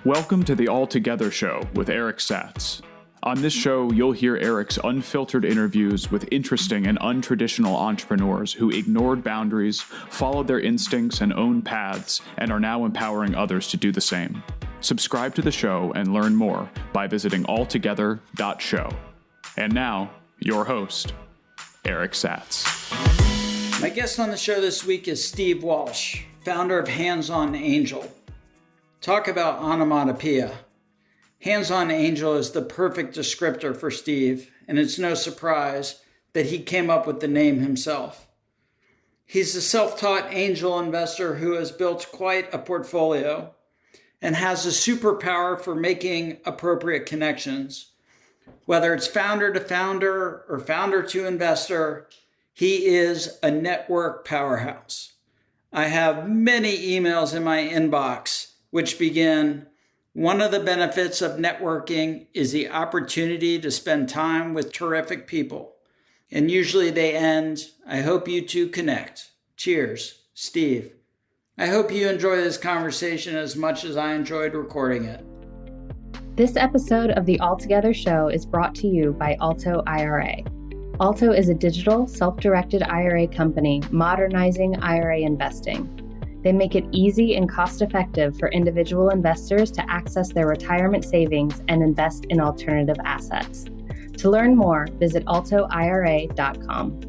Welcome to the All Together Show with Eric Satz. On this show, you'll hear Eric's unfiltered interviews with interesting and untraditional entrepreneurs who ignored boundaries, followed their instincts and own paths, and are now empowering others to do the same. Subscribe to the show and learn more by visiting alltogether.show. And now, your host, Eric Satz. My guest on the show this week is Steve Walsh, founder of Hands-On Angel. Talk about onomatopoeia. Hands-On Angel is the perfect descriptor for Steve, and it's no surprise that he came up with the name himself. He's a self-taught angel investor who has built quite a portfolio and has a superpower for making appropriate connections. Whether it's founder to founder or founder to investor, he is a network powerhouse. I have many emails in my inbox which begin, "One of the benefits of networking is the opportunity to spend time with terrific people." And usually they end, "I hope you two connect. Cheers, Steve." I hope you enjoy this conversation as much as I enjoyed recording it. This episode of the All Together Show is brought to you by Alto IRA. Alto is a digital, self-directed IRA company modernizing IRA investing. They make it easy and cost-effective for individual investors to access their retirement savings and invest in alternative assets. To learn more, visit altoira.com.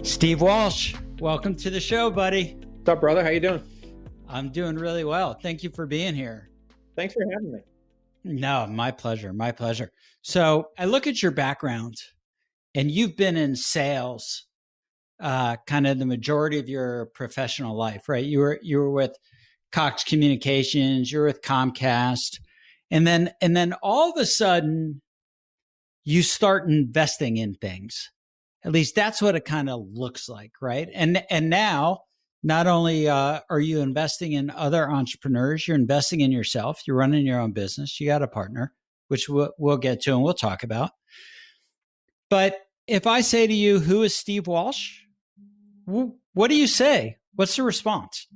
Steve Walsh, welcome to the show, buddy. What's up, brother? How you doing? I'm doing really well. Thank you for being here. Thanks for having me. No, my pleasure. My pleasure. So I look at your background, and you've been in sales kind of the majority of your professional life, right? You were with Cox Communications, you were with Comcast, and then all of a sudden you start investing in things. At least that's what it kind of looks like, right? And now not only are you investing in other entrepreneurs, you're investing in yourself. You're running your own business. You got a partner, which we'll get to and we'll talk about. But if I say to you, who is Steve Walsh? What do you say? What's the response?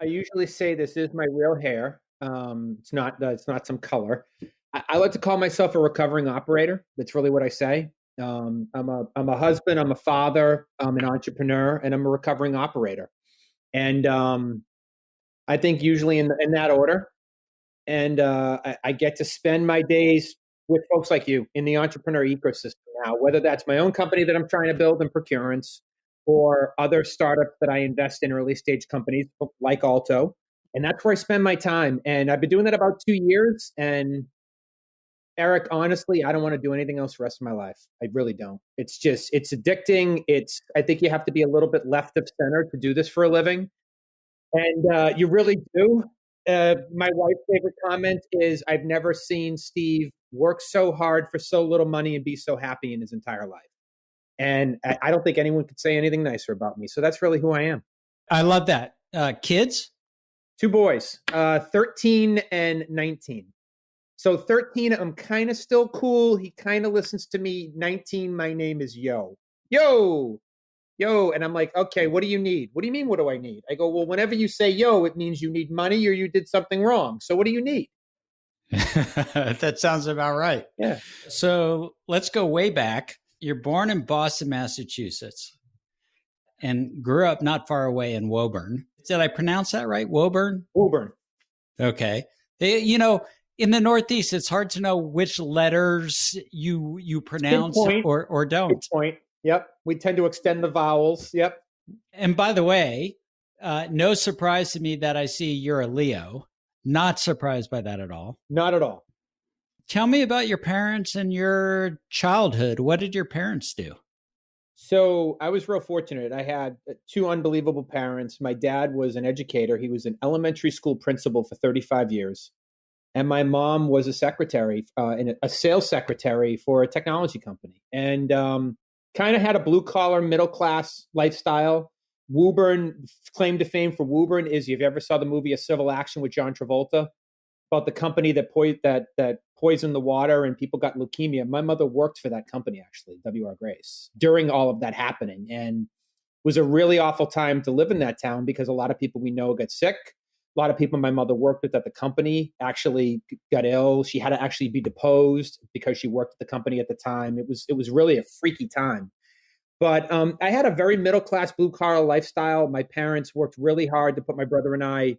I usually say this is my real hair. It's not some color. I like to call myself a recovering operator. That's really what I say. I'm a husband. I'm a father. I'm an entrepreneur, and I'm a recovering operator. And I think usually in that order. And I get to spend my days with folks like you in the entrepreneur ecosystem now, whether that's my own company that I'm trying to build in procurements, or other startups that I invest in, early stage companies like Alto. And that's where I spend my time. And I've been doing that about 2 years. And Eric, honestly, I don't want to do anything else the rest of my life. I really don't. It's addicting. I think you have to be a little bit left of center to do this for a living. And you really do. My wife's favorite comment is, I've never seen Steve work so hard for so little money and be so happy in his entire life. And I don't think anyone could say anything nicer about me. So that's really who I am. I love that. Kids? 2 boys, 13 and 19. So 13, I'm kind of still cool. He kind of listens to me. 19, my name is Yo. Yo. Yo. And I'm like, okay, what do you need? What do you mean, what do I need? I go, well, whenever you say yo, it means you need money or you did something wrong. So what do you need? That sounds about right. Yeah. So let's go way back. You're born in Boston, Massachusetts, and grew up not far away in Woburn. Did I pronounce that right? Woburn? Woburn. Okay. In the Northeast, it's hard to know which letters you pronounce or don't. Good point. Yep. We tend to extend the vowels. Yep. And by the way, no surprise to me that I see you're a Leo. Not surprised by that at all. Not at all. Tell me about your parents and your childhood. What did your parents do? So I was real fortunate. I had 2 unbelievable parents. My dad was an educator. He was an elementary school principal for 35 years. And my mom was a secretary, a sales secretary for a technology company. And kind of had a blue collar, middle class lifestyle. Woburn, claim to fame for Woburn is, if you ever saw the movie A Civil Action with John Travolta, about the company that poisoned the water and people got leukemia. My mother worked for that company, actually, W.R. Grace, during all of that happening. And it was a really awful time to live in that town because a lot of people we know got sick. A lot of people my mother worked with at the company actually got ill. She had to actually be deposed because she worked at the company at the time. It was really a freaky time. But I had a very middle class, blue collar lifestyle. My parents worked really hard to put my brother and I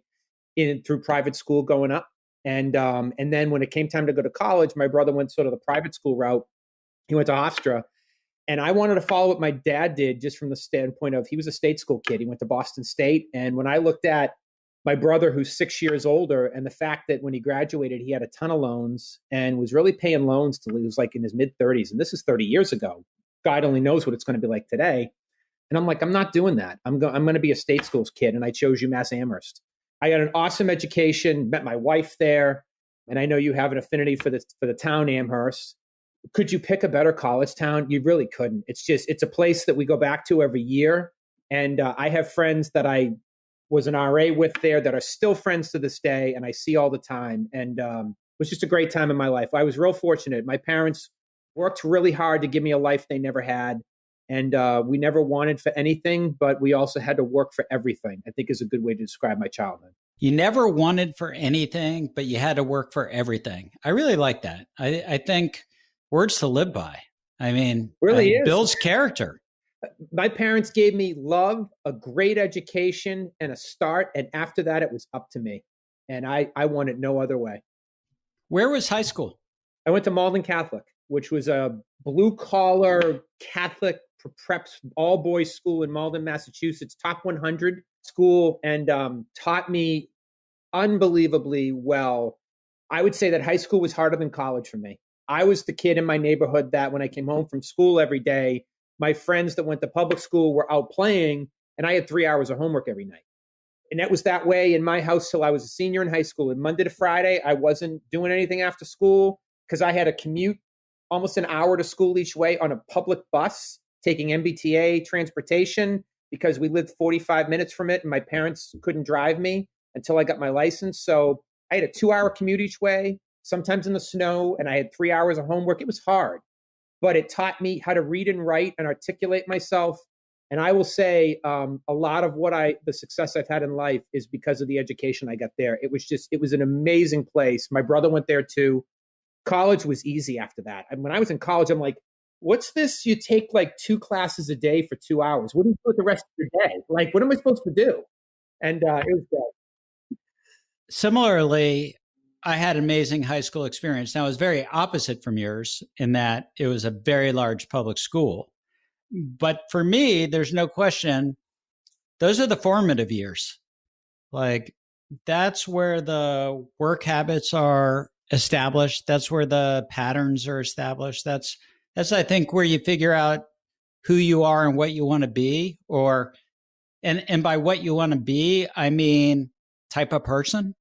in through private school going up. And then when it came time to go to college, my brother went sort of the private school route. He went to Hofstra. And I wanted to follow what my dad did, just from the standpoint of he was a state school kid. He went to Boston State. And when I looked at my brother, who's 6 years older, and the fact that when he graduated, he had a ton of loans and was really paying loans till he was like in his mid 30s. And this is 30 years ago. God only knows what it's going to be like today. And I'm like, I'm not doing that. I'm going to be a state schools kid. And I chose UMass Amherst. I got an awesome education, met my wife there. And I know you have an affinity for the town Amherst. Could you pick a better college town? You really couldn't. It's a place that we go back to every year. And I have friends that I was an RA with there that are still friends to this day. And I see all the time. And it was just a great time in my life. I was real fortunate. My parents worked really hard to give me a life they never had. And we never wanted for anything, but we also had to work for everything, I think is a good way to describe my childhood. You never wanted for anything, but you had to work for everything. I really like that. I think words to live by. I mean, really is. Builds character. My parents gave me love, a great education, and a start. And after that, it was up to me. And I wanted no other way. Where was high school? I went to Malden Catholic, which was a blue-collar Catholic prep all-boys school in Malden, Massachusetts, top 100 school, and taught me unbelievably well. I would say that high school was harder than college for me. I was the kid in my neighborhood that when I came home from school every day, my friends that went to public school were out playing, and I had 3 hours of homework every night. And that was that way in my house till I was a senior in high school. And Monday to Friday, I wasn't doing anything after school because I had to commute almost an hour to school each way on a public bus, taking MBTA transportation because we lived 45 minutes from it and my parents couldn't drive me until I got my license. So I had a 2-hour commute each way, sometimes in the snow, and I had 3 hours of homework. It was hard, but it taught me how to read and write and articulate myself. And I will say a lot of the success I've had in life is because of the education I got there. It was an amazing place. My brother went there too. College was easy after that. And when I was in college, I'm like, what's this? You take like 2 classes a day for 2 hours. What do you do with the rest of your day? Like, what am I supposed to do? And it was great. Similarly, I had an amazing high school experience. Now, it was very opposite from yours in that it was a very large public school. But for me, there's no question, those are the formative years. Like, that's where the work habits are established. That's where the patterns are established. That's I think where you figure out who you are and what you want to be, and by what you want to be, I mean type of person.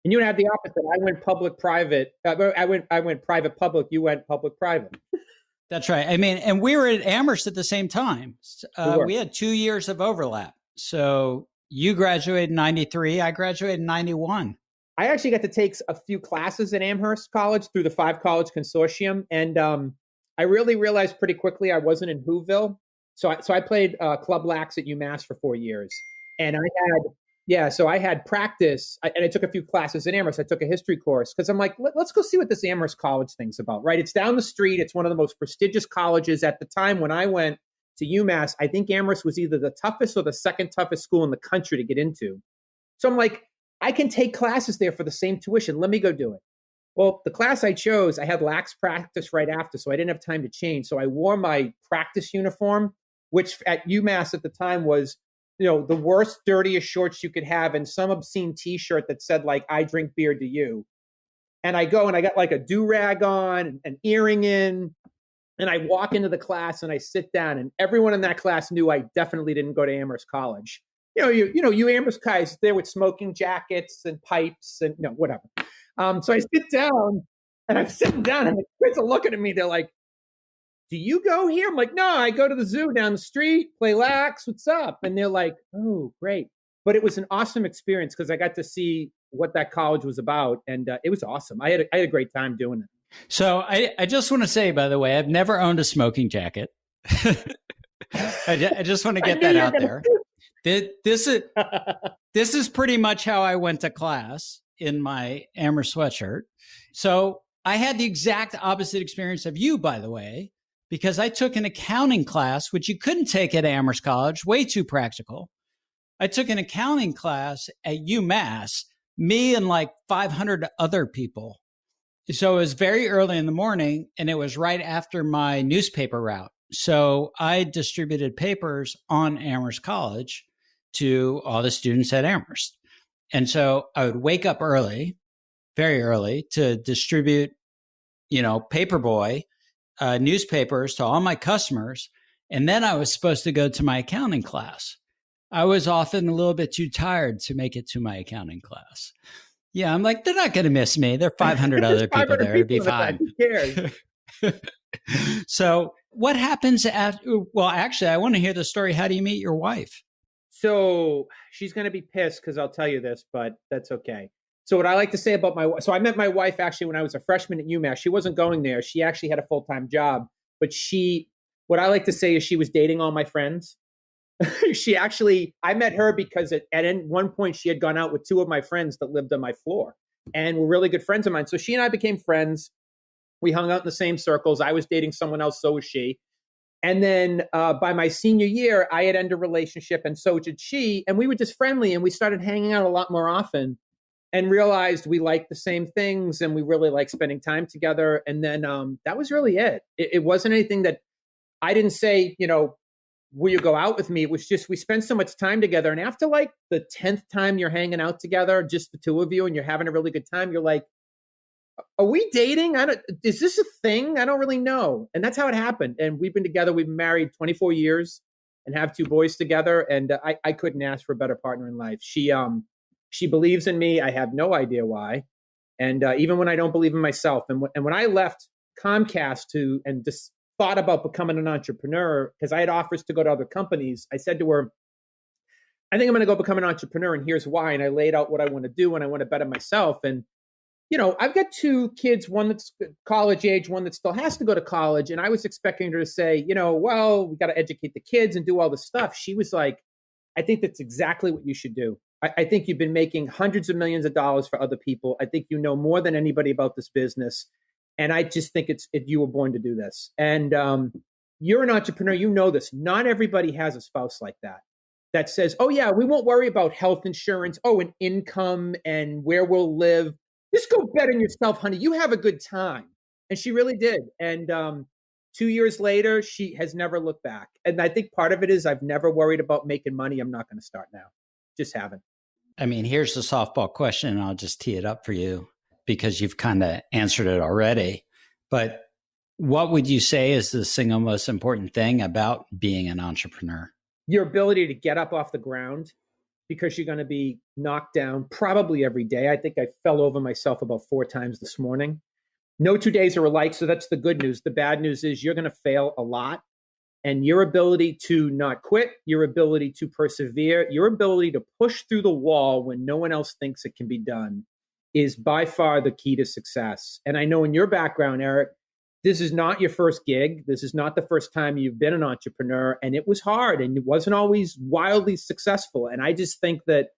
And you had the opposite. I went public private. I went private public. You went public private. That's right. I mean, and we were at Amherst at the same time. We had 2 years of overlap. So you graduated in 93. I graduated in 91. I actually got to take a few classes at Amherst College through the 5-college consortium. And I really realized pretty quickly I wasn't in Whoville. So I played club lax at UMass for 4 years. And I had practice. And I took a few classes at Amherst. I took a history course because I'm like, let's go see what this Amherst College thing's about, right? It's down the street. It's one of the most prestigious colleges. At the time when I went to UMass, I think Amherst was either the toughest or the second toughest school in the country to get into. So I'm like, I can take classes there for the same tuition. Let me go do it. Well, the class I chose, I had lax practice right after, so I didn't have time to change. So I wore my practice uniform, which at UMass at the time was, the worst, dirtiest shorts you could have and some obscene T-shirt that said like, I drink beer, do you? And I go and I got like a do-rag on, an earring in, and I walk into the class and I sit down and everyone in that class knew I definitely didn't go to Amherst College. You Amherst guys there with smoking jackets and pipes and whatever. So I sit down and I'm sitting down and the kids are looking at me. They're like, do you go here? I'm like, no, I go to the zoo down the street, play lax. What's up? And they're like, oh, great. But it was an awesome experience because I got to see what that college was about. And it was awesome. I had a great time doing it. So I just want to say, by the way, I've never owned a smoking jacket. I just want to get that out there. This this is pretty much how I went to class in my Amherst sweatshirt. So I had the exact opposite experience of you, by the way, because I took an accounting class, which you couldn't take at Amherst College, way too practical. I took an accounting class at UMass, me and like 500 other people. So it was very early in the morning, and it was right after my newspaper route. So I distributed papers on Amherst College to all the students at Amherst. And so I would wake up early, very early, to distribute, paperboy newspapers to all my customers. And then I was supposed to go to my accounting class. I was often a little bit too tired to make it to my accounting class. Yeah, I'm like, they're not going to miss me. There are 500 other people there. It'd be fine. Who cares? So what happens after? Well, actually, I want to hear the story. How do you meet your wife? So she's going to be pissed because I'll tell you this, but that's okay. So what I like to say about my wife, so I met my wife actually when I was a freshman at UMass. She wasn't going there. She actually had a full-time job, but what I like to say is she was dating all my friends. I met her because at one point she had gone out with two of my friends that lived on my floor and were really good friends of mine. So she and I became friends. We hung out in the same circles. I was dating someone else, so was she. And then by my senior year, I had ended a relationship, and so did she. And we were just friendly, and we started hanging out a lot more often and realized we liked the same things, and we really liked spending time together. And then that was really it. It wasn't anything that I didn't say, will you go out with me? It was just we spent so much time together. And after like the 10th time you're hanging out together, just the two of you, and you're having a really good time, you're like, are we dating? Is this a thing? I don't really know. And that's how it happened. And we've been together. We've been married 24 years and have two boys together. And I couldn't ask for a better partner in life. She believes in me. I have no idea why. And even when I don't believe in myself. And when I left Comcast and just thought about becoming an entrepreneur, because I had offers to go to other companies, I said to her, I think I'm going to go become an entrepreneur, and here's why. And I laid out what I want to do, and I want to better myself. And I've got two kids, one that's college age, one that still has to go to college. And I was expecting her to say, well, we got to educate the kids and do all this stuff. She was like, I think that's exactly what you should do. I think you've been making hundreds of millions of dollars for other people. I think you know more than anybody about this business. And I just think you were born to do this. And you're an entrepreneur. You know this. Not everybody has a spouse like that says, oh, yeah, we won't worry about health insurance, and income and where we'll live. Just go bet on yourself, honey. You have a good time. And she really did. And 2 years later, she has never looked back. And I think part of it is I've never worried about making money. I'm not going to start now. Just haven't. I mean, here's the softball question, and I'll just tee it up for you because you've kind of answered it already. But what would you say is the single most important thing about being an entrepreneur? Your ability to get up off the ground, because you're going to be knocked down probably every day. I think I fell over myself about 4 times this morning. No 2 days are alike, so that's the good news. The bad news is you're going to fail a lot. And your ability to not quit, your ability to persevere, your ability to push through the wall when no one else thinks it can be done is by far the key to success. And I know in your background, Eric, this is not your first gig. This is not the first time you've been an entrepreneur. And it was hard and it wasn't always wildly successful. And I just think that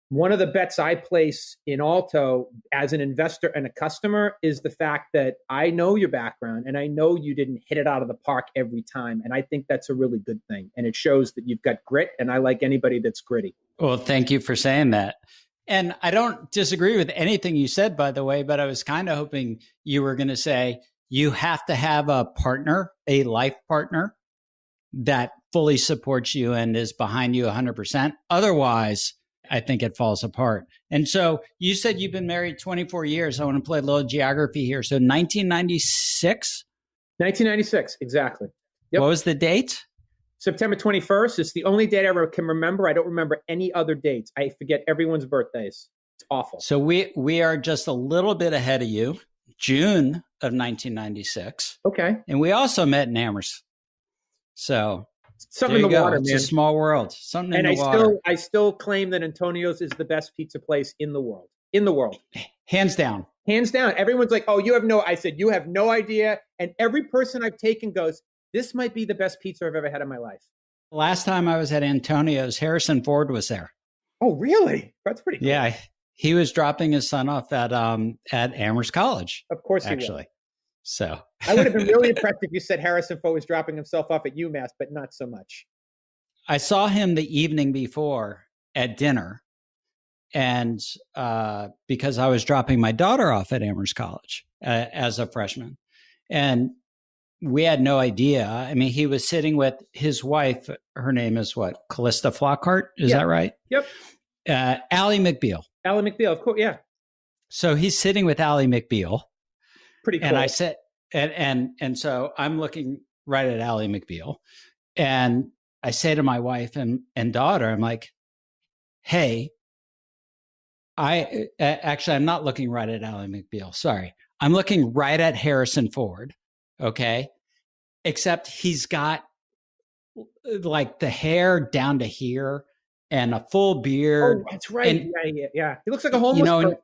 one of the bets I place in Alto as an investor and a customer is the fact that I know your background and I know you didn't hit it out of the park every time. And I think that's a really good thing. And it shows that you've got grit. And I like anybody that's gritty. Well, thank you for saying that. And I don't disagree with anything you said, by the way, but I was kind of hoping you were going to say you have to have a partner, a life partner that fully supports you and is behind you 100%. Otherwise, I think it falls apart. And so you said you've been married 24 years. I want to play a little geography here. So 1996? 1996, exactly. Yep. What was the date? September 21st. It's the only date I ever can remember. I don't remember any other dates. I forget everyone's birthdays. It's awful. So we are just a little bit ahead of you. June of 1996. Okay. And we also met in Amherst. So something in the water, it's man. a small world. Something in the water. And I still claim that Antonio's is the best pizza place in the world. In the world. Hands down. Hands down. Everyone's like, oh, I said, you have no idea. And every person I've taken goes, this might be the best pizza I've ever had in my life. Last time I was at Antonio's, Harrison Ford was there. Oh, really? That's pretty cool. Yeah. He was dropping his son off at Amherst College. Of course he actually. was. So I would have been really impressed if you said Harrison Ford was dropping himself off at UMass, but not so much. I saw him the evening before at dinner, and because I was dropping my daughter off at Amherst College as a freshman, and we had no idea. I mean, he was sitting with his wife. Her name is what? Callista Flockhart. Is that right? Yep. Ally McBeal. Ally McBeal, of course. Yeah. So he's sitting with Ally McBeal. Pretty cool. And I said, and so I'm looking right at Ally McBeal, and I say to my wife and daughter, I'm like, hey, I'm not looking right at Ally McBeal. Sorry. I'm looking right at Harrison Ford. Okay. Except he's got like the hair down to here and a full beard. Oh, that's right. And, yeah. He looks like a homeless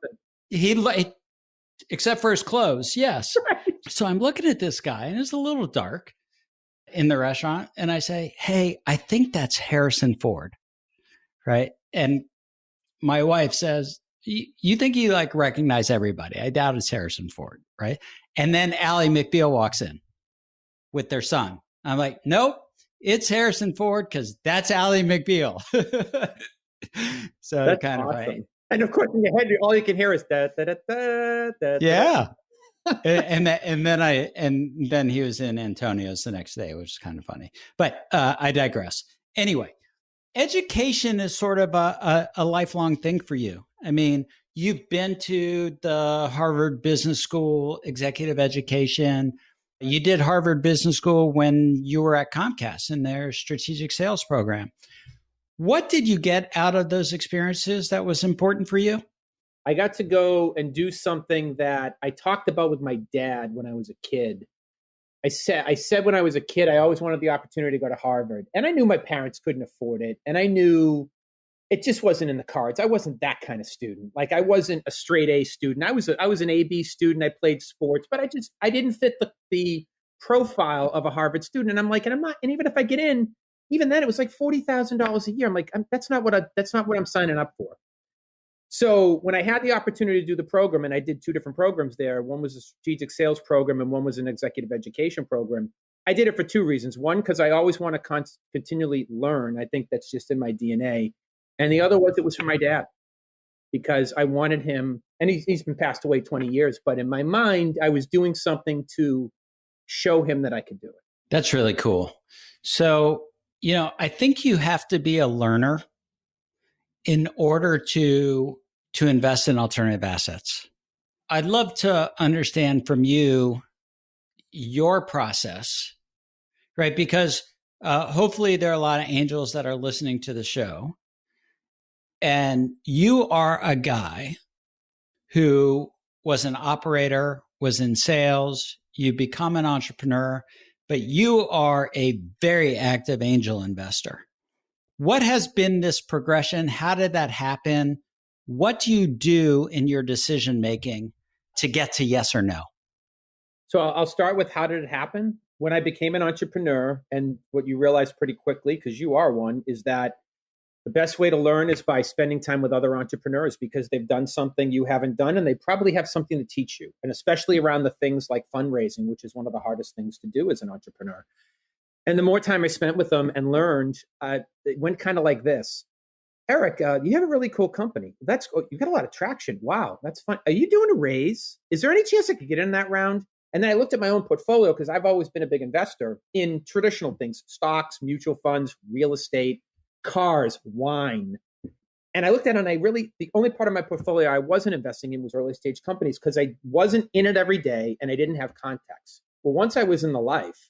person. Except for his clothes. Yes. Right. So I'm looking at this guy, and it's a little dark in the restaurant. And I say, hey, I think that's Harrison Ford. Right. And my wife says, you think you like recognize everybody. I doubt it's Harrison Ford. Right. And then Ally McBeal walks in with their son. I'm like, nope, it's Harrison Ford because that's Ally McBeal. So that's kind awesome. of right. And of course, in your head, all you can hear is da da da da da. Yeah. and then he was in Antonio's the next day, which is kind of funny. But I digress. Anyway, education is sort of a lifelong thing for you. I mean, you've been to the Harvard Business School, executive education. You did Harvard Business School when you were at Comcast in their strategic sales program. What did you get out of those experiences that was important for you? I got to go and do something that I talked about with my dad when I was a kid. I said when I was a kid, I always wanted the opportunity to go to Harvard. And I knew my parents couldn't afford it. And I knew it just wasn't in the cards. I wasn't that kind of student. Like I wasn't a straight A student. I was an AB student. I played sports, but I didn't fit the profile of a Harvard student. And I'm like, and even if I get in, even then it was like $40,000 a year. I'm like, that's not what I'm signing up for. So when I had the opportunity to do the program, and I did two different programs there, one was a strategic sales program and one was an executive education program. I did it for two reasons. One, because I always want to continually learn. I think that's just in my DNA. And the other was it was for my dad, because I wanted him, and he's been passed away 20 years, but in my mind, I was doing something to show him that I could do it. That's really cool. So, I think you have to be a learner in order to invest in alternative assets. I'd love to understand from you your process, right? Because hopefully there are a lot of angels that are listening to the show. And you are a guy who was an operator, was in sales, you become an entrepreneur, but you are a very active angel investor. What has been this progression? How did that happen? What do you do in your decision making to get to yes or no? So I'll start with how did it happen? When I became an entrepreneur, and what you realize pretty quickly, because you are one, is that the best way to learn is by spending time with other entrepreneurs, because they've done something you haven't done, and they probably have something to teach you. And especially around the things like fundraising, which is one of the hardest things to do as an entrepreneur. And the more time I spent with them and learned, it went kind of like this. Eric, you have a really cool company. You've got a lot of traction. Wow, that's fun. Are you doing a raise? Is there any chance I could get in that round? And then I looked at my own portfolio, because I've always been a big investor in traditional things, stocks, mutual funds, real estate, cars, wine. And I looked at it, and the only part of my portfolio I wasn't investing in was early stage companies, because I wasn't in it every day and I didn't have context. Well, once I was in the life,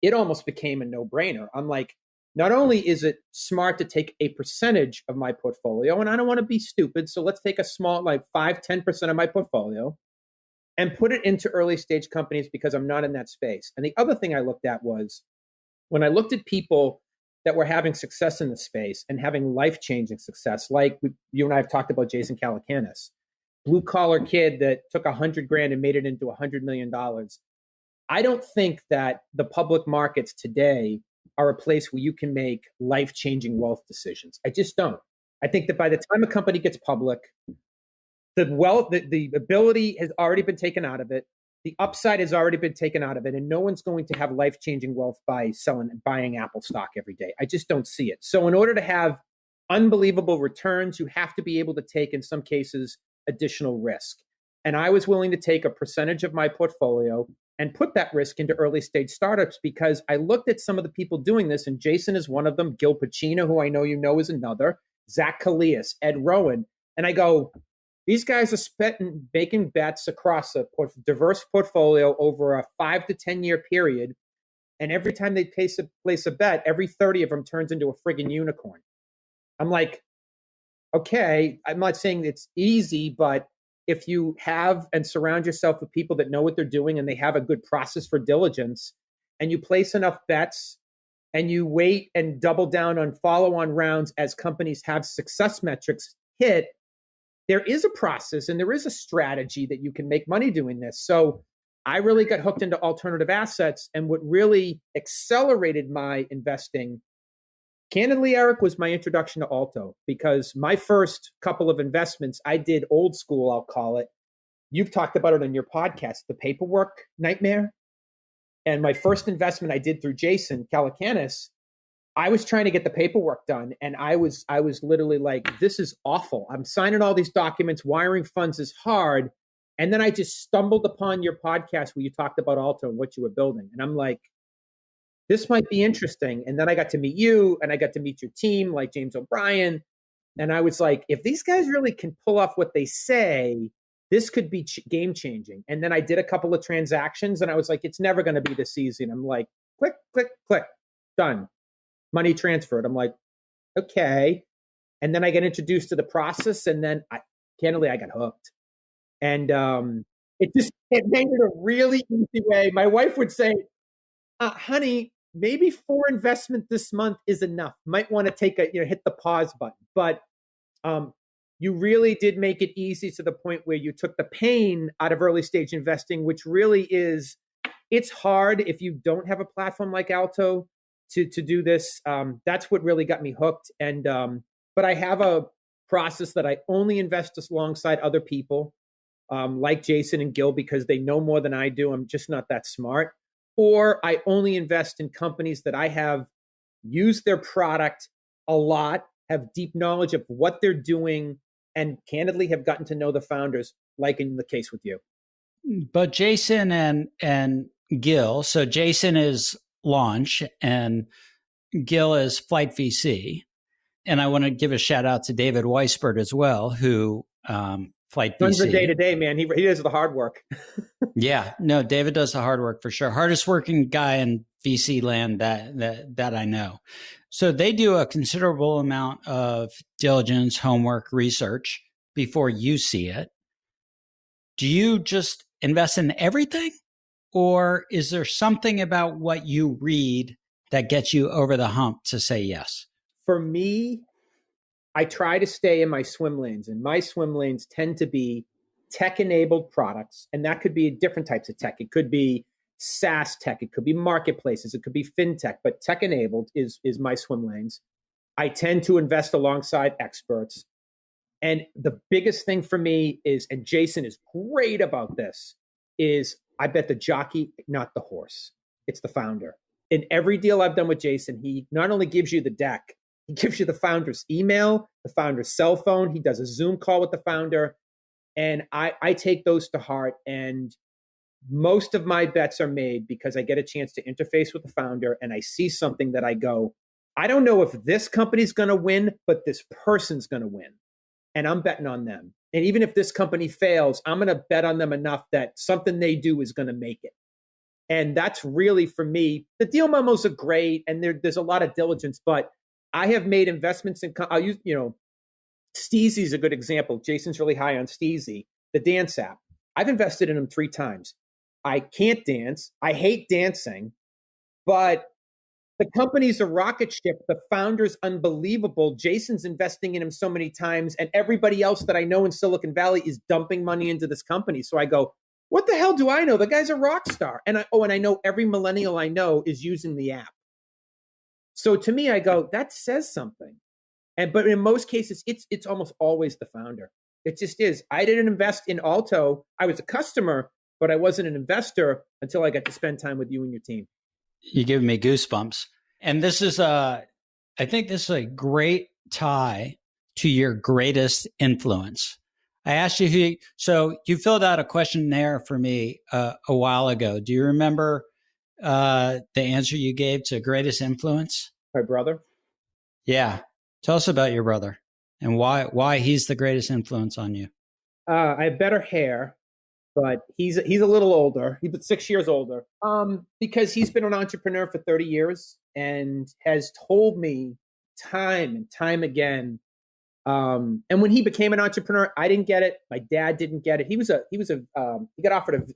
it almost became a no-brainer. I'm like, not only is it smart to take a percentage of my portfolio, and I don't want to be stupid, so let's take a small, like 5-10% of my portfolio and put it into early stage companies, because I'm not in that space. And the other thing I looked at was, when I looked at people that were having success in the space and having life-changing success, like you and I have talked about Jason Calacanis, blue-collar kid that took $100,000 and made it into $100 million. I don't think that the public markets today are a place where you can make life-changing wealth decisions. I just don't. I think that by the time a company gets public, the wealth, the ability has already been taken out of it. The upside has already been taken out of it. And no one's going to have life-changing wealth by selling and buying Apple stock every day. I just don't see it. So in order to have unbelievable returns, you have to be able to take, in some cases, additional risk. And I was willing to take a percentage of my portfolio and put that risk into early stage startups because I looked at some of the people doing this, and Jason is one of them, Gil Pacino, who I know you know is another, Zach Kalias, Ed Rowan. And I go, these guys are making bets across a diverse portfolio over a 5 to 10 year period. And every time they place a bet, every 30 of them turns into a friggin' unicorn. I'm like, okay, I'm not saying it's easy, but if you have and surround yourself with people that know what they're doing and they have a good process for diligence, and you place enough bets and you wait and double down on follow-on rounds as companies have success metrics hit, there is a process and there is a strategy that you can make money doing this. So I really got hooked into alternative assets. And what really accelerated my investing, candidly, Eric, was my introduction to Alto, because my first couple of investments, I did old school, I'll call it. You've talked about it on your podcast, the paperwork nightmare. And my first investment I did through Jason Calacanis, I was trying to get the paperwork done. And I was literally like, this is awful. I'm signing all these documents. Wiring funds is hard. And then I just stumbled upon your podcast where you talked about Alto and what you were building. And I'm like, this might be interesting. And then I got to meet you and I got to meet your team, like James O'Brien. And I was like, if these guys really can pull off what they say, this could be game changing. And then I did a couple of transactions and I was like, it's never going to be this easy. And I'm like, click, click, click, done. Money transferred. I'm like, okay. And then I get introduced to the process, and then candidly, I got hooked. And it made it a really easy way. My wife would say, honey, maybe 4 investments this month is enough. Might want to hit the pause button. But you really did make it easy to the point where you took the pain out of early stage investing, which really it's hard if you don't have a platform like Alto to do this. That's what really got me hooked. And but I have a process that I only invest alongside other people like Jason and Gil, because they know more than I do. I'm just not that smart. Or I only invest in companies that I have used their product a lot, have deep knowledge of what they're doing, and candidly have gotten to know the founders, like in the case with you. But Jason and Gil, so Jason is Launch and Gil is Flight VC. And I want to give a shout out to David Weisbert as well, who Flight Runs VC. the day to day, man. He does the hard work. Yeah, no, David does the hard work for sure. Hardest working guy in VC land that I know. So they do a considerable amount of diligence, homework, research before you see it. Do you just invest in everything? Or is there something about what you read that gets you over the hump to say yes? For me, I try to stay in my swim lanes, and my swim lanes tend to be tech-enabled products, and that could be different types of tech. It could be SaaS tech, it could be marketplaces, it could be fintech, but tech-enabled is my swim lanes. I tend to invest alongside experts. And the biggest thing for me is, and Jason is great about this, is I bet the jockey, not the horse. It's the founder. In every deal I've done with Jason, he not only gives you the deck, he gives you the founder's email, the founder's cell phone. He does a Zoom call with the founder. And I take those to heart. And most of my bets are made because I get a chance to interface with the founder and I see something that I go, I don't know if this company's going to win, but this person's going to win. And I'm betting on them. And even if this company fails, I'm going to bet on them enough that something they do is going to make it. And that's really, for me, the deal memos are great. And there's a lot of diligence, but I have made investments in, I'll use, Steezy's a good example. Jason's really high on Steezy, the dance app. I've invested in them 3 times. I can't dance. I hate dancing, but the company's a rocket ship. The founder's unbelievable. Jason's investing in him so many times, and everybody else that I know in Silicon Valley is dumping money into this company. So I go, what the hell do I know? The guy's a rock star. And I know every millennial I know is using the app. So to me, I go, that says something. But in most cases, it's almost always the founder. It just is. I didn't invest in Alto. I was a customer, but I wasn't an investor until I got to spend time with you and your team. You give me goosebumps. And I think this is a great tie to your greatest influence. I asked you so you filled out a questionnaire for me a while ago. Do you remember the answer you gave to greatest influence? My brother. Yeah. Tell us about your brother and why he's the greatest influence on you. I have better hair, but he's a little older. He's 6 years older. Because he's been an entrepreneur for 30 years and has told me time and time again. And when he became an entrepreneur, I didn't get it. My dad didn't get it. He got offered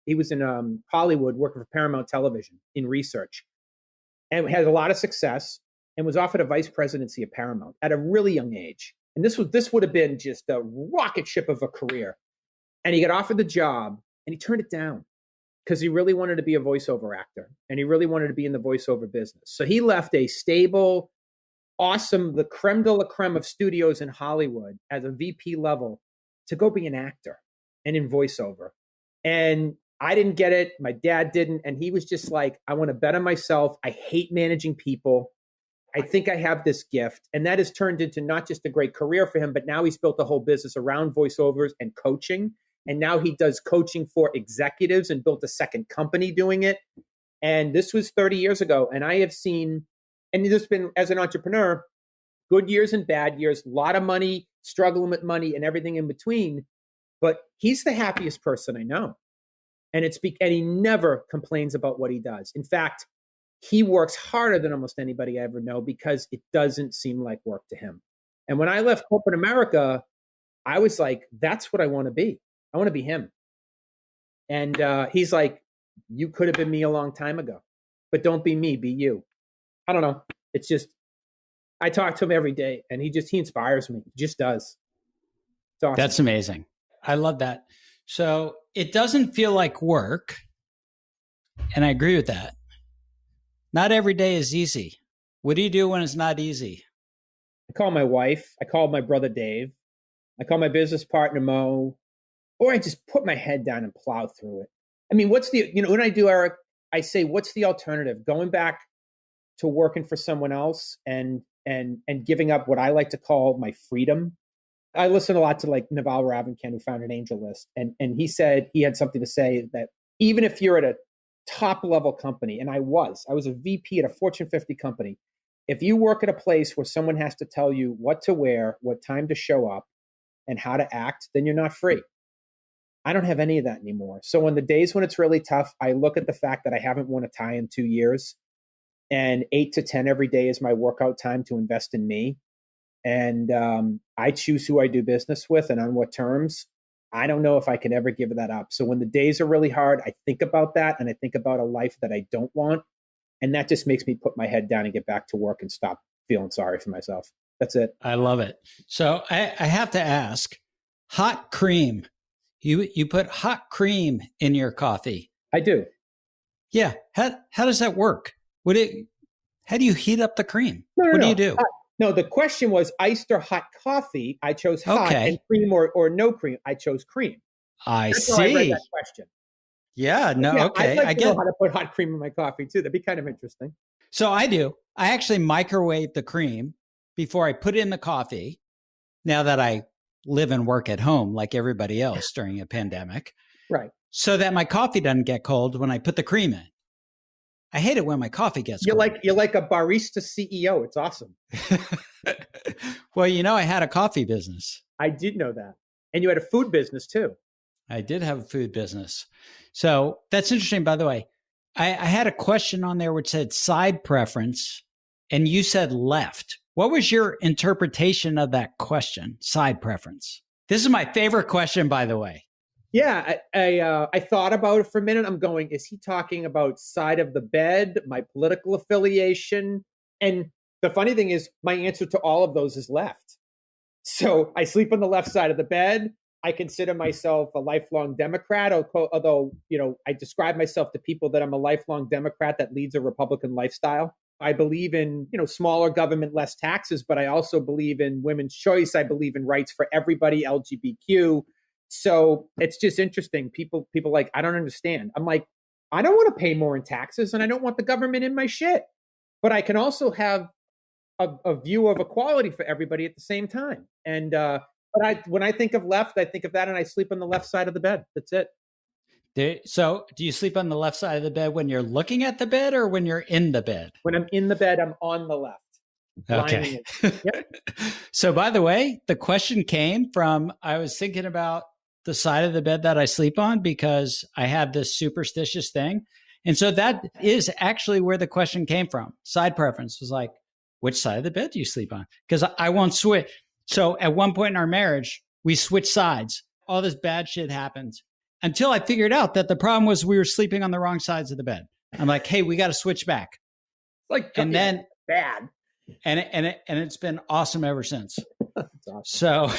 he was in Hollywood working for Paramount Television in research and had a lot of success and was offered a vice presidency at Paramount at a really young age. And this would have been just a rocket ship of a career. And he got offered the job and he turned it down because he really wanted to be a voiceover actor and he really wanted to be in the voiceover business. So he left a stable, awesome, the creme de la creme of studios in Hollywood as a VP level to go be an actor and in voiceover. And I didn't get it. My dad didn't. And he was just like, I want to bet on myself. I hate managing people. I think I have this gift. And that has turned into not just a great career for him, but now he's built a whole business around voiceovers and coaching. And now he does coaching for executives and built a second company doing it. And this was 30 years ago. And I have seen, and there's been, as an entrepreneur, good years and bad years, a lot of money, struggling with money and everything in between. But he's the happiest person I know. And and he never complains about what he does. In fact, he works harder than almost anybody I ever know because it doesn't seem like work to him. And when I left corporate America, I was like, that's what I want to be. I want to be him. And he's like, you could have been me a long time ago, but don't be me, be you. I don't know. It's just, I talk to him every day and he inspires me. He just does. It's awesome. That's amazing. I love that. So it doesn't feel like work. And I agree with that. Not every day is easy. What do you do when it's not easy? I call my wife. I call my brother Dave. I call my business partner Mo. Or I just put my head down and plow through it. I mean, when I do, Eric, I say, what's the alternative? Going back to working for someone else and giving up what I like to call my freedom. I listen a lot to like Naval Ravikant, who founded AngelList. And he said he had something to say that even if you're at a top level company, and I was a VP at a Fortune 50 company. If you work at a place where someone has to tell you what to wear, what time to show up, and how to act, then you're not free. I don't have any of that anymore. So on the days when it's really tough, I look at the fact that I haven't worn a tie in 2 years, and 8 to 10 every day is my workout time to invest in me. And I choose who I do business with and on what terms. I don't know if I can ever give that up. So when the days are really hard, I think about that and I think about a life that I don't want. And that just makes me put my head down and get back to work and stop feeling sorry for myself. That's it. I love it. So I have to ask, hot cream. You put hot cream in your coffee. I do. Yeah. How does that work? How do you heat up the cream? What do you do? No, the question was iced or hot coffee. I chose hot, and cream or no cream. I chose cream. That's see. How I read that question. Yeah, no, yeah, okay. I'd like to know how to put hot cream in my coffee too. That'd be kind of interesting. So I do. I actually microwave the cream before I put it in the coffee. Now that I live and work at home like everybody else during a pandemic. Right. So that my coffee doesn't get cold when I put the cream in. I hate it when my coffee gets cold. You're like a barista CEO. It's awesome. Well, I had a coffee business. I did know that. And you had a food business too. I did have a food business. So that's interesting, by the way. I had a question on there which said side preference, and you said left. What was your interpretation of that question, side preference? This is my favorite question, by the way. Yeah, I thought about it for a minute. I'm going, is he talking about side of the bed, my political affiliation? And the funny thing is, my answer to all of those is left. So I sleep on the left side of the bed. I consider myself a lifelong Democrat, although, I describe myself to people that I'm a lifelong Democrat that leads a Republican lifestyle. I believe in, smaller government, less taxes, but I also believe in women's choice. I believe in rights for everybody, LGBTQ. So it's just interesting. People like, I don't understand. I'm like, I don't want to pay more in taxes and I don't want the government in my shit, but I can also have a view of equality for everybody at the same time. And, when I think of left, I think of that and I sleep on the left side of the bed. That's it. So do you sleep on the left side of the bed when you're looking at the bed or when you're in the bed? When I'm in the bed, I'm on the left. Okay. Yep. So by the way, the question came from, I was thinking about the side of the bed that I sleep on because I have this superstitious thing. And so that is actually where the question came from. Side preference was like, which side of the bed do you sleep on? Because I won't switch. So at one point in our marriage, we switched sides. All this bad shit happens until I figured out that the problem was we were sleeping on the wrong sides of the bed. I'm like, hey, we got to switch back. And then bad. And it's been awesome ever since. That's awesome. So,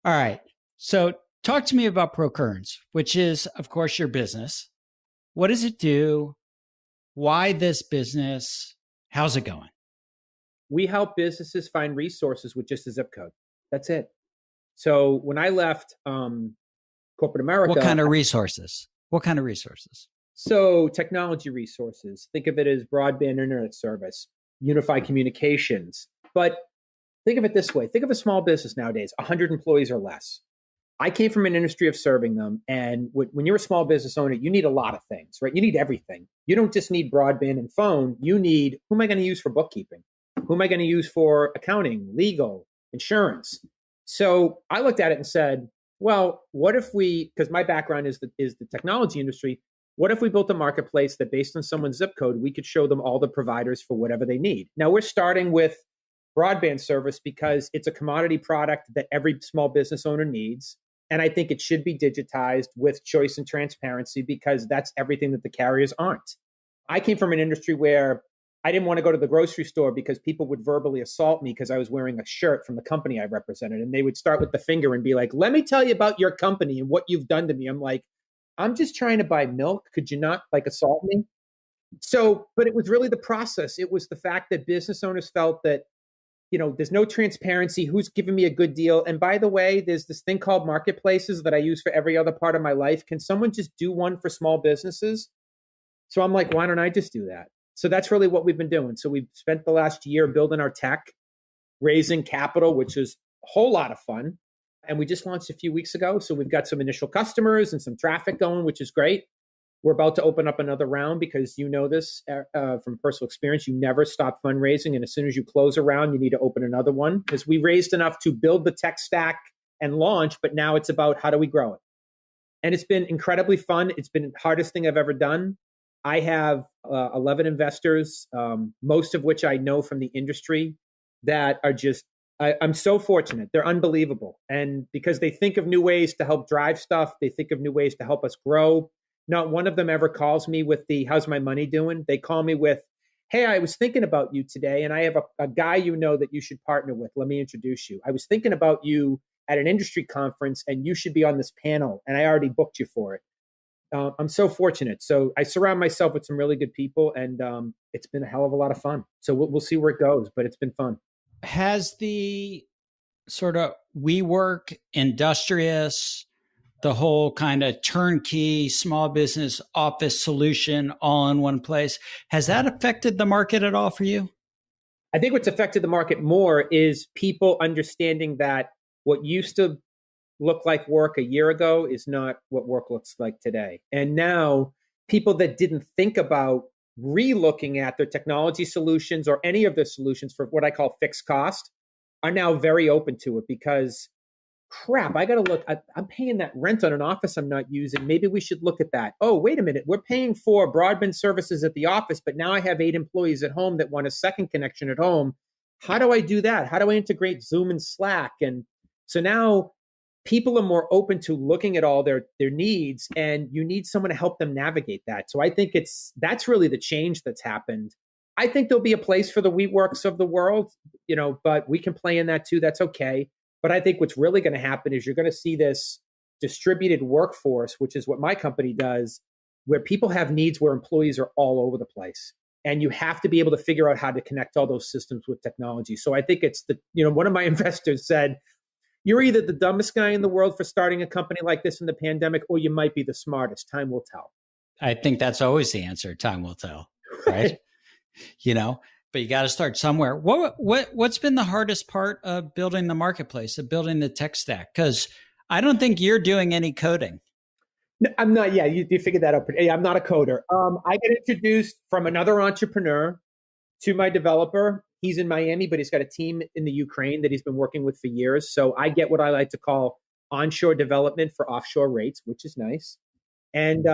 all right. So talk to me about Procurrence, which is, of course, your business. What does it do? Why this business? How's it going? We help businesses find resources with just a zip code. That's it. So when I left corporate America. What kind of resources? So technology resources. Think of it as broadband internet service, unified communications. But think of it this way. Think of a small business nowadays, 100 employees or less. I came from an industry of serving them. And when you're a small business owner, you need a lot of things, right? You need everything. You don't just need broadband and phone. You need, who am I going to use for bookkeeping? Who am I going to use for accounting, legal, insurance? So I looked at it and said, well, what if we, because my background is the technology industry, what if we built a marketplace that based on someone's zip code, we could show them all the providers for whatever they need? Now we're starting with broadband service because it's a commodity product that every small business owner needs. And I think it should be digitized with choice and transparency because that's everything that the carriers aren't. I came from an industry where I didn't want to go to the grocery store because people would verbally assault me because I was wearing a shirt from the company I represented. And they would start with the finger and be like, let me tell you about your company and what you've done to me. I'm like, I'm just trying to buy milk. Could you not assault me? So, but it was really the process. It was the fact that business owners felt that, there's no transparency. Who's giving me a good deal? And by the way, there's this thing called marketplaces that I use for every other part of my life. Can someone just do one for small businesses? So I'm like, why don't I just do that? So that's really what we've been doing. So we've spent the last year building our tech, raising capital, which is a whole lot of fun. And we just launched a few weeks ago. So we've got some initial customers and some traffic going, which is great. We're about to open up another round because you know this from personal experience. You never stop fundraising. And as soon as you close a round, you need to open another one because we raised enough to build the tech stack and launch. But now it's about how do we grow it? And it's been incredibly fun. It's been the hardest thing I've ever done. I have 11 investors, most of which I know from the industry that are just, I'm so fortunate. They're unbelievable. And because they think of new ways to help drive stuff, they think of new ways to help us grow. Not one of them ever calls me with the, how's my money doing? They call me with, hey, I was thinking about you today and I have a guy that you should partner with. Let me introduce you. I was thinking about you at an industry conference and you should be on this panel and I already booked you for it. I'm so fortunate. So I surround myself with some really good people and it's been a hell of a lot of fun. So we'll see where it goes, but it's been fun. Has the sort of WeWork, Industrious, the whole kind of turnkey small business office solution all in one place, has that affected the market at all for you? I think what's affected the market more is people understanding that what used to look like work a year ago is not what work looks like today. And now people that didn't think about re-looking at their technology solutions or any of their solutions for what I call fixed cost are now very open to it because crap, I got to look, I'm paying that rent on an office I'm not using. Maybe we should look at that. Oh, wait a minute. We're paying for broadband services at the office, but now I have 8 employees at home that want a second connection at home. How do I do that? How do I integrate Zoom and Slack? And so now people are more open to looking at all their needs, and you need someone to help them navigate that. So I think that's really the change that's happened. I think there'll be a place for the WeWorks of the world, but we can play in that too. That's okay. But I think what's really going to happen is you're going to see this distributed workforce, which is what my company does, where people have needs where employees are all over the place. And you have to be able to figure out how to connect all those systems with technology. So I think it's one of my investors said, you're either the dumbest guy in the world for starting a company like this in the pandemic, or you might be the smartest. Time will tell. I think that's always the answer. Time will tell, right? But you got to start somewhere. What's been the hardest part of building the marketplace, of building the tech stack? Because I don't think you're doing any coding. No, I'm not. Yeah, you figured that out. Hey, I'm not a coder. I get introduced from another entrepreneur to my developer. He's in Miami, but he's got a team in the Ukraine that he's been working with for years. So I get what I like to call onshore development for offshore rates, which is nice. And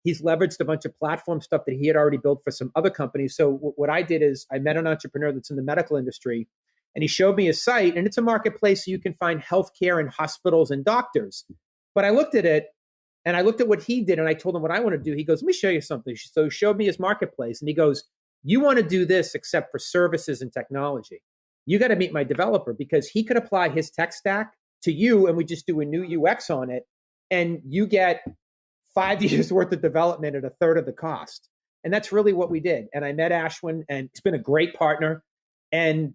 he's leveraged a bunch of platform stuff that he had already built for some other companies. So what I did is I met an entrepreneur that's in the medical industry, and he showed me a site, and it's a marketplace so you can find healthcare and hospitals and doctors. But I looked at it, and I looked at what he did, and I told him what I want to do. He goes, let me show you something. So he showed me his marketplace, and he goes, you want to do this except for services and technology. You got to meet my developer, because he could apply his tech stack to you, and we just do a new UX on it, and you get 5 years worth of development at a third of the cost. And that's really what we did. And I met Ashwin, and he's been a great partner. And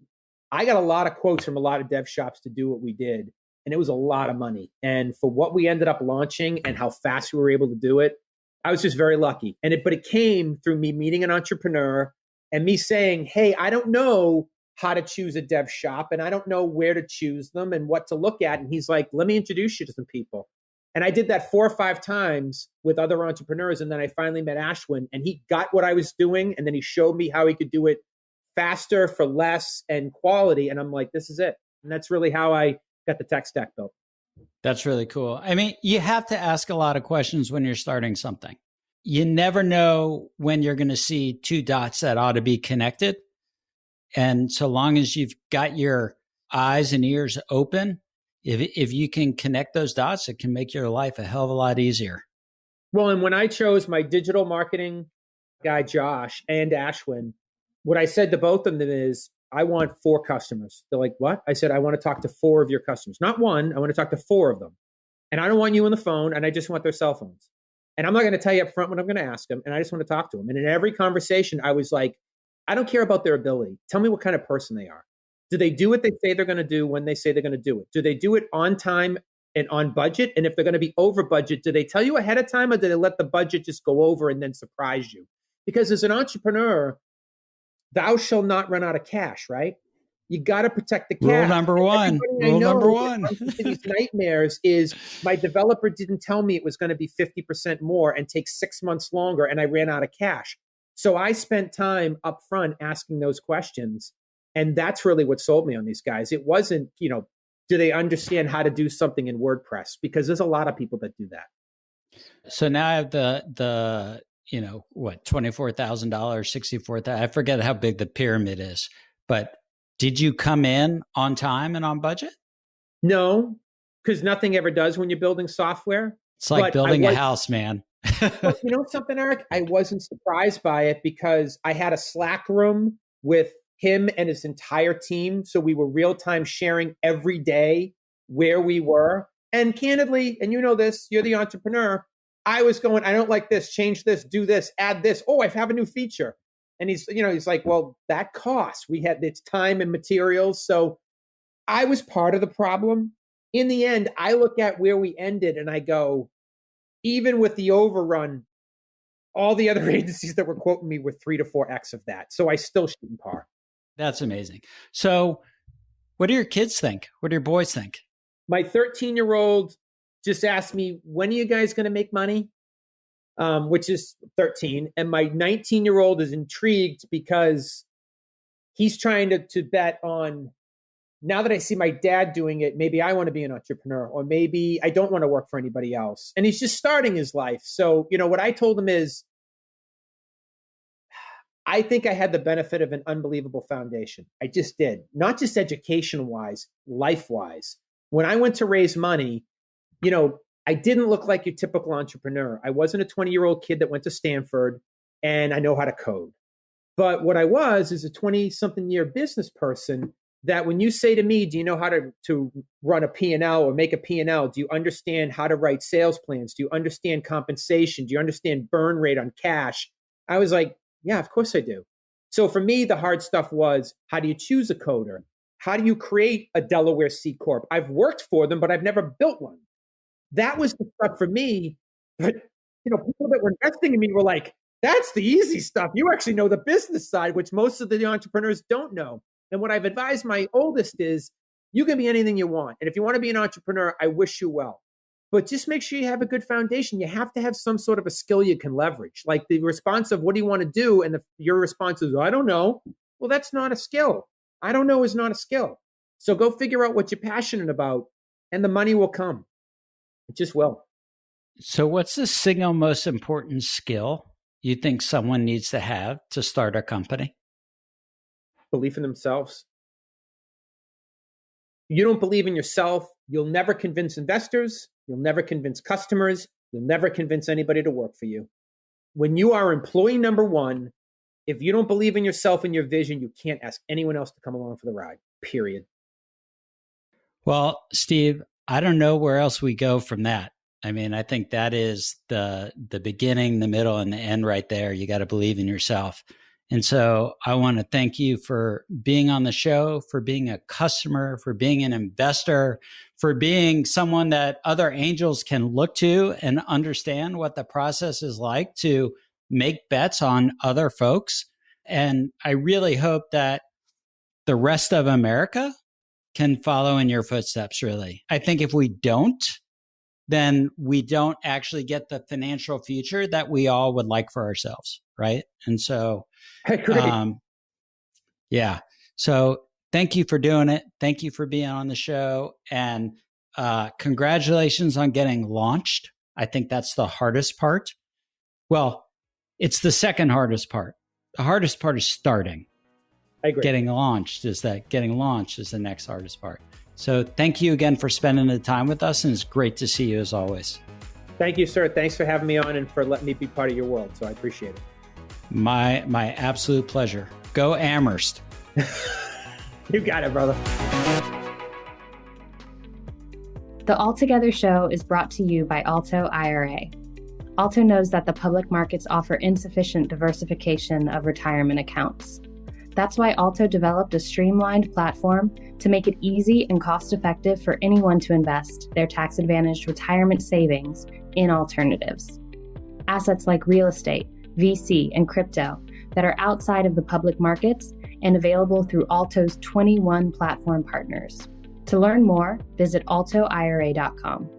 I got a lot of quotes from a lot of dev shops to do what we did. And it was a lot of money. And for what we ended up launching and how fast we were able to do it, I was just very lucky. But it came through me meeting an entrepreneur and me saying, hey, I don't know how to choose a dev shop, and I don't know where to choose them and what to look at. And he's like, let me introduce you to some people. And I did that 4 or 5 times with other entrepreneurs. And then I finally met Ashwin, and he got what I was doing. And then he showed me how he could do it faster for less and quality. And I'm like, this is it. And that's really how I got the tech stack built. That's really cool. I mean, you have to ask a lot of questions when you're starting something. You never know when you're going to see 2 dots that ought to be connected. And so long as you've got your eyes and ears open, if you can connect those dots, it can make your life a hell of a lot easier. Well, and when I chose my digital marketing guy, Josh, and Ashwin, what I said to both of them is, I want 4 customers. They're like, what? I said, I want to talk to 4 of your customers. Not 1, I want to talk to 4 of them. And I don't want you on the phone, and I just want their cell phones. And I'm not going to tell you up front what I'm going to ask them, and I just want to talk to them. And in every conversation, I was like, I don't care about their ability. Tell me what kind of person they are. Do they do what they say they're going to do when they say they're going to do it? Do they do it on time and on budget? And if they're going to be over budget, do they tell you ahead of time, or do they let the budget just go over and then surprise you? Because as an entrepreneur, thou shall not run out of cash, right? You got to protect the cash. Rule number one. Rule number one. These nightmares is my developer didn't tell me it was going to be 50% more and take 6 months longer, and I ran out of cash. So I spent time up front asking those questions. And that's really what sold me on these guys. It wasn't, do they understand how to do something in WordPress? Because there's a lot of people that do that. So now I have the $24,000, $64,000. I forget how big the pyramid is, but did you come in on time and on budget? No, because nothing ever does when you're building software. It's like building a house, man. But you know something, Eric? I wasn't surprised by it, because I had a Slack room with him and his entire team. So we were real-time sharing every day where we were. And candidly, and you know this, you're the entrepreneur, I was going, I don't like this, change this, do this, add this. Oh, I have a new feature. And he's like, well, that costs. It's time and materials. So I was part of the problem. In the end, I look at where we ended and I go, even with the overrun, all the other agencies that were quoting me were 3 to 4x of that. So I still shoot in par. That's amazing. So what do your kids think? What do your boys think? My 13-year-old just asked me, when are you guys going to make money? Which is 13. And my 19-year-old is intrigued because he's trying to bet on, now that I see my dad doing it, maybe I want to be an entrepreneur, or maybe I don't want to work for anybody else. And he's just starting his life. So, what I told him is, I think I had the benefit of an unbelievable foundation. I just did. Not just education-wise, life-wise. When I went to raise money, I didn't look like your typical entrepreneur. I wasn't a 20-year-old kid that went to Stanford and I know how to code. But what I was is a 20-something-year business person that when you say to me, do you know how to run a P&L or make a P&L? Do you understand how to write sales plans? Do you understand compensation? Do you understand burn rate on cash? I was like, yeah, of course I do. So for me, the hard stuff was, how do you choose a coder? How do you create a Delaware C Corp? I've worked for them, but I've never built one. That was the stuff for me. But, people that were investing in me were like, that's the easy stuff. You actually know the business side, which most of the entrepreneurs don't know. And what I've advised my oldest is, you can be anything you want. And if you want to be an entrepreneur, I wish you well. But just make sure you have a good foundation. You have to have some sort of a skill you can leverage. Like the response of, what do you want to do? And your response is, I don't know. Well, that's not a skill. I don't know is not a skill. So go figure out what you're passionate about, and the money will come. It just will. So what's the single most important skill you think someone needs to have to start a company? Belief in themselves. You don't believe in yourself, you'll never convince investors, you'll never convince customers, you'll never convince anybody to work for you. When you are employee number one, if you don't believe in yourself and your vision, you can't ask anyone else to come along for the ride, period. Well, Steve, I don't know where else we go from that. I mean, I think that is the beginning, the middle, and the end right there. You got to believe in yourself. And so I want to thank you for being on the show, for being a customer, for being an investor, for being someone that other angels can look to and understand what the process is like to make bets on other folks. And I really hope that the rest of America can follow in your footsteps, really. I think if we don't, then we don't actually get the financial future that we all would like for ourselves, right? And so, yeah. So thank you for doing it. Thank you for being on the show. And congratulations on getting launched. I think that's the hardest part. Well, it's the second hardest part. The hardest part is starting. I agree. Getting launched is the next hardest part. So thank you again for spending the time with us. And it's great to see you as always. Thank you, sir. Thanks for having me on and for letting me be part of your world. So I appreciate it. My absolute pleasure. Go Amherst. You got it, brother. The Altogether Show is brought to you by Alto IRA. Alto knows that the public markets offer insufficient diversification of retirement accounts. That's why Alto developed a streamlined platform to make it easy and cost-effective for anyone to invest their tax-advantaged retirement savings in alternatives. Assets like real estate, VC, and crypto that are outside of the public markets and available through Alto's 21 platform partners. To learn more, visit altoira.com.